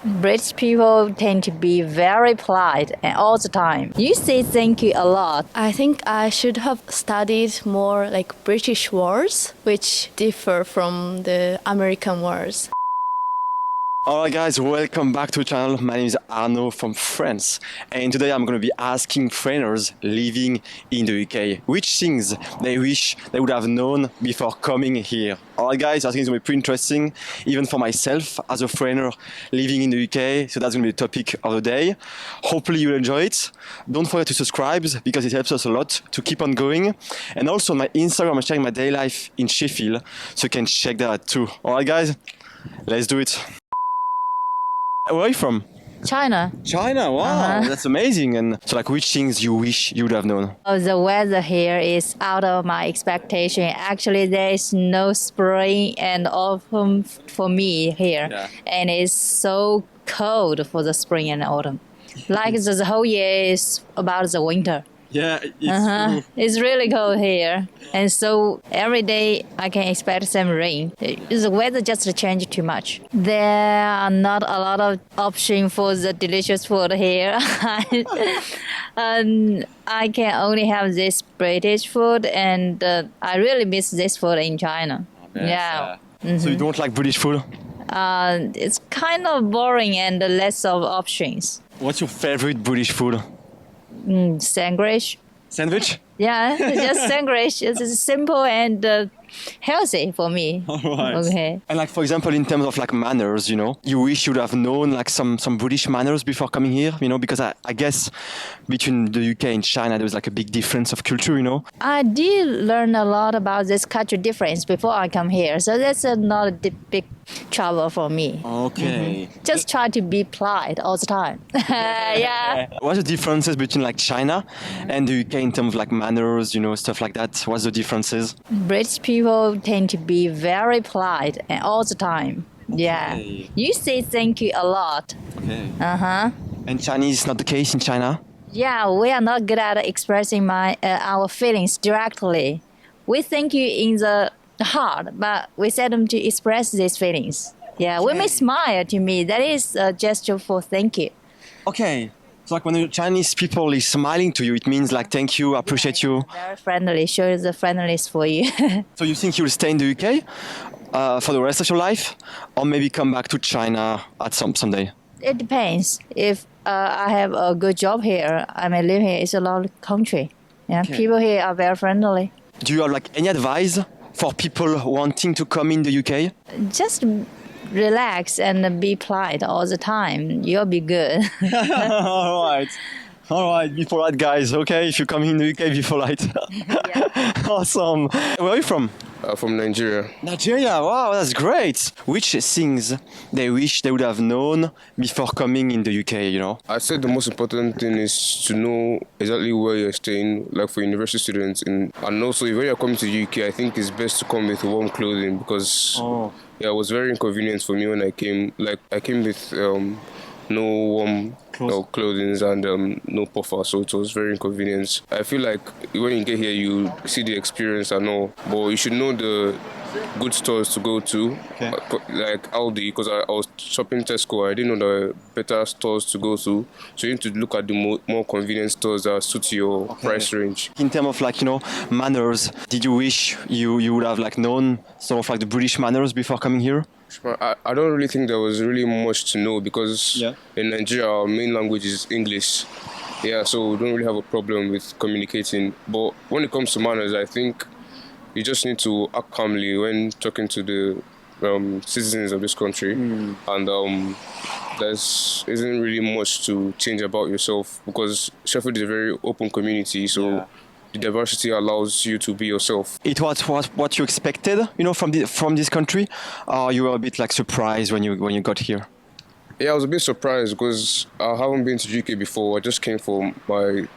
British people tend to be very polite and all the time. You say thank you a lot. I think I should have studied more like British words, which differ from the American words. Alright guys, welcome back to the channel. My name is Arnaud from France, and today I'm going to be asking foreigners living in the UK which things they wish they would have known before coming here. Alright guys, I think it's going to be pretty interesting even for myself as a foreigner living in the UK, so that's going to be the topic of the day. Hopefully you'll enjoy it. Don't forget to subscribe because it helps us a lot to keep on going, and also on my Instagram I'm sharing my daily life in Sheffield, so you can check that out too. Alright guys, let's do it. Where are you from? China. China, wow, that's amazing. And so like which things you wish you would have known? The weather here is out of my expectation. Actually, there is no spring and autumn for me here. Yeah. And it's so cold for the spring and autumn. Like the whole year is about the winter. Yeah, it's It's really cold here. And so every day I can expect some rain. The weather just changed too much. There are not a lot of options for the delicious food here. I can only have this British food, and I really miss this food in China. Yeah. So you don't like British food? It's kind of boring and less of options. What's your favorite British food? Sandwich. Sandwich? Yeah, just sandwich. It's simple and healthy for me. Alright. Okay. And like for example in terms of like manners, you wish you'd have known like some British manners before coming here, because I guess between the UK and China there was like a big difference of culture, I did learn a lot about this culture difference before I come here, so that's not a big trouble for me. Okay. Just try to be polite all the time. Yeah. What's the differences between like China and the UK in terms of like manners, stuff like that? What's the differences? British people tend to be very polite and all the time. Yeah. Okay. You say thank you a lot. Okay. Uh-huh. And Chinese is not the case in China? Yeah, we are not good at expressing our feelings directly. We thank you in the heart, but we seldom to express these feelings. Yeah, we may smile to me. That is a gesture for thank you. Okay. So like when the Chinese people is smiling to you, it means like thank you, appreciate you. Very friendly, shows the friendliness for you. So you think you'll stay in the UK for the rest of your life, or maybe come back to China at someday? It depends. If I have a good job here, I may live here. It's a lovely country. Yeah, Okay. people here are very friendly. Do you have like any advice for people wanting to come in the UK? Just relax and be polite all the time. You'll be good. All right, be polite guys, okay? If you come in the UK, be polite. Awesome. Where are you from? From Nigeria. Nigeria, wow, that's great. Which things they wish they would have known before coming in the UK, I said the most important thing is to know exactly where you're staying, like for university students. And also, if you're coming to the UK, I think it's best to come with warm clothing because it was very inconvenient for me when I came. Like, I came with no warm clothing and no puffer, so it was very inconvenient. I feel like when you get here, you see the experience and all, but you should know the good stores to go to, like Aldi, because I was shopping Tesco. I didn't know the better stores to go to, so you need to look at the more convenient stores that suit your price range. In terms of like, manners, did you wish you would have like known some of like the British manners before coming here? I don't really think there was really much to know because in Nigeria our main language is English. Yeah, so we don't really have a problem with communicating. But when it comes to manners, I think you just need to act calmly when talking to the citizens of this country. And there isn't really much to change about yourself because Sheffield is a very open community, so the diversity allows you to be yourself. It was what you expected, from this country, or you were a bit like surprised when you got here? Yeah, I was a bit surprised because I haven't been to UK before. I just came for my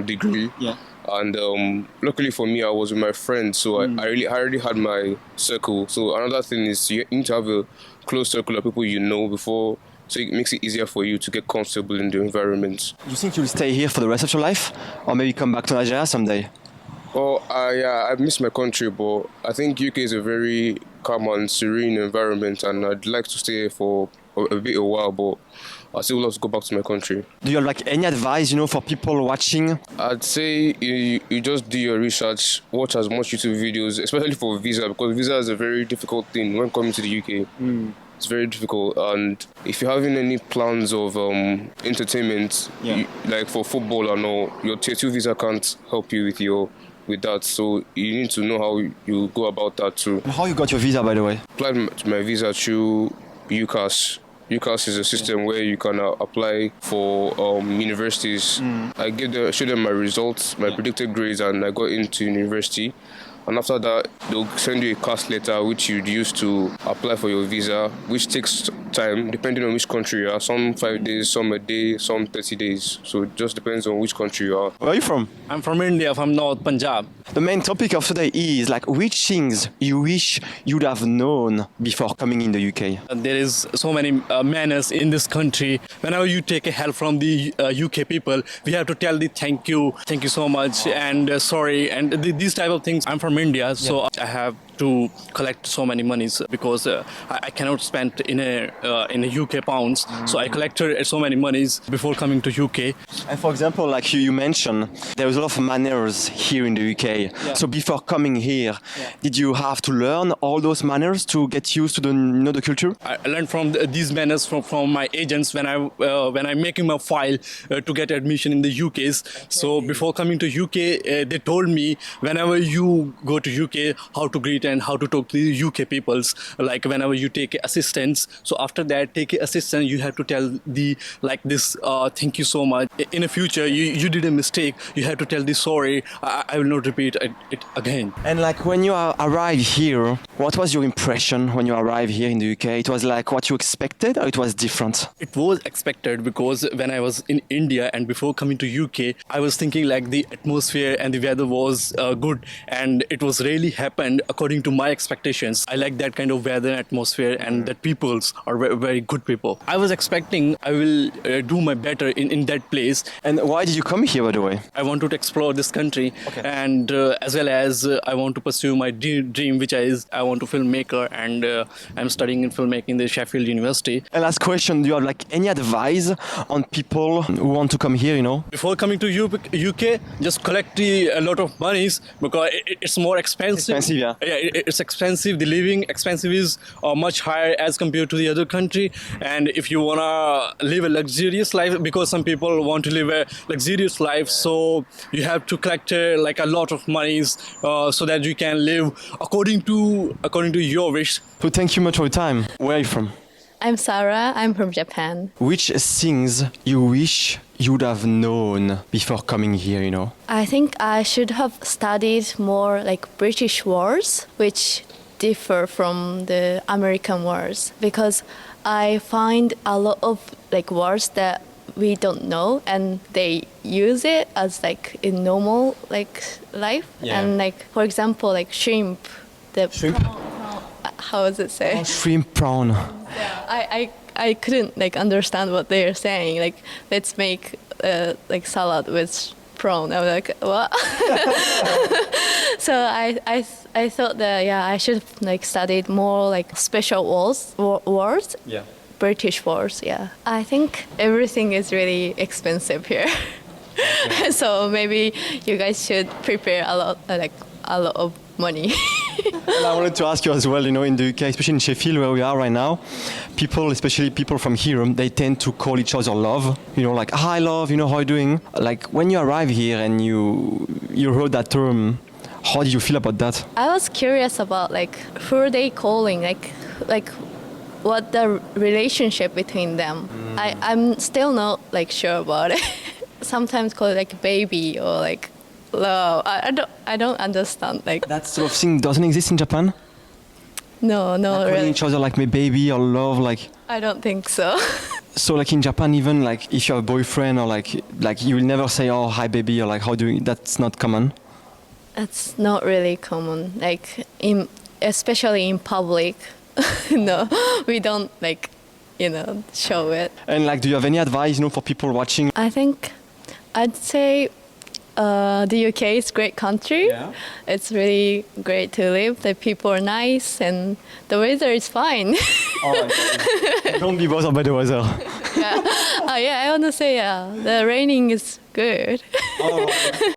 degree. Yeah. And luckily for me, I was with my friends, so I already had my circle. So another thing is you need to have a close circle of people before, so it makes it easier for you to get comfortable in the environment. Do you think you'll stay here for the rest of your life, or maybe come back to Nigeria someday? Oh, I miss my country, but I think UK is a very calm and serene environment, and I'd like to stay here for a while, but I still love to go back to my country. Do you have like any advice, for people watching? I'd say you just do your research, watch as much YouTube videos, especially for visa, because visa is a very difficult thing when coming to the UK. It's very difficult, and if you're having any plans of entertainment, like for football and all, your tier 2 visa can't help you with that. So you need to know how you go about that too. How you got your visa, by the way? Applied my visa through UCAS. UCAS is a system where you can apply for universities. I showed them my results, my predicted grades, and I got into university. And after that, they'll send you a CAS letter which you'd use to apply for your visa, which takes time depending on which country you are. Some 5 days, some a day, some 30 days. So it just depends on which country you are. Where are you from? I'm from India, from North Punjab. The main topic of today is like which things you wish you'd have known before coming in the UK. There is so many manners in this country. Whenever you take a help from the UK people, we have to tell the thank you so much, and sorry, and these type of things. I'm from India, so I have to collect so many monies because I cannot spend in a UK pounds. So I collected so many monies before coming to UK. And for example, like you mentioned, there is a lot of manners here in the UK. So before coming here, did you have to learn all those manners to get used to the culture? I learned from these manners from my agents when I'm making my file to get admission in the UK's. So before coming to UK, they told me whenever you go to UK how to greet and how to talk to the UK peoples. Like whenever you take assistance, so after that take assistance, you have to tell the like this thank you so much. In the future, you did a mistake, you have to tell the sorry. I will not repeat it again. And like when you arrived here, what was your impression when you arrived here in the UK? It was like what you expected, or it was different? It was expected because when I was in India and before coming to UK, I was thinking like the atmosphere and the weather was good, and it was really happened according to my expectations. I like that kind of weather and atmosphere, and that peoples are very, very good people. I was expecting I will do my better in that place. And why did you come here, by the way? I wanted to explore this country, and as well as I want to pursue my dream, which is I want to filmmaker, and I'm studying in filmmaking in the Sheffield University. And last question, do you have like any advice on people who want to come here, Before coming to UK, just collect a lot of monies because it's more expensive. Expensive, yeah. It's expensive. The living expensive is much higher as compared to the other country. And if you wanna live a luxurious life, because some people want to live a luxurious life, so you have to collect like a lot of monies so that you can live according to your wish. So thank you much for your time. Where are you from? I'm Sarah. I'm from Japan. Which things you wish you would have known before coming here, I think I should have studied more like British words, which differ from the American words, because I find a lot of like words that we don't know and they use it as like in normal like life. And like for example like shrimp. Shrimp? How does it say? Shrimp prawn. I couldn't like understand what they are saying. Like let's make like salad with prawn. I was like what? So I thought that I should have like studied more like special words. Yeah. British words. Yeah. I think everything is really expensive here. Okay. So maybe you guys should prepare a lot of money. And I wanted to ask you as well, in the UK, especially in Sheffield where we are right now, people, especially people from here, they tend to call each other love, like, hi love, how are you doing? Like when you arrive here and you heard that term, how did you feel about that? I was curious about like who are they calling, like what the relationship between them. I'm still not like sure about it. Sometimes call it like baby or like love. I don't understand like that sort of thing doesn't exist in Japan? No, like really. Calling each other like my baby or love, like. I don't think so. So like in Japan, even like if you have a boyfriend or like you will never say, oh hi baby, or like how do you? That's not common. That's not really common. Like especially in public. No, we don't like show it. And like, do you have any advice, for people watching? I think I'd say The UK is a great country. Yeah. It's really great to live. The people are nice and the weather is fine. Don't be bothered by the weather. Yeah, I want to say the raining is good.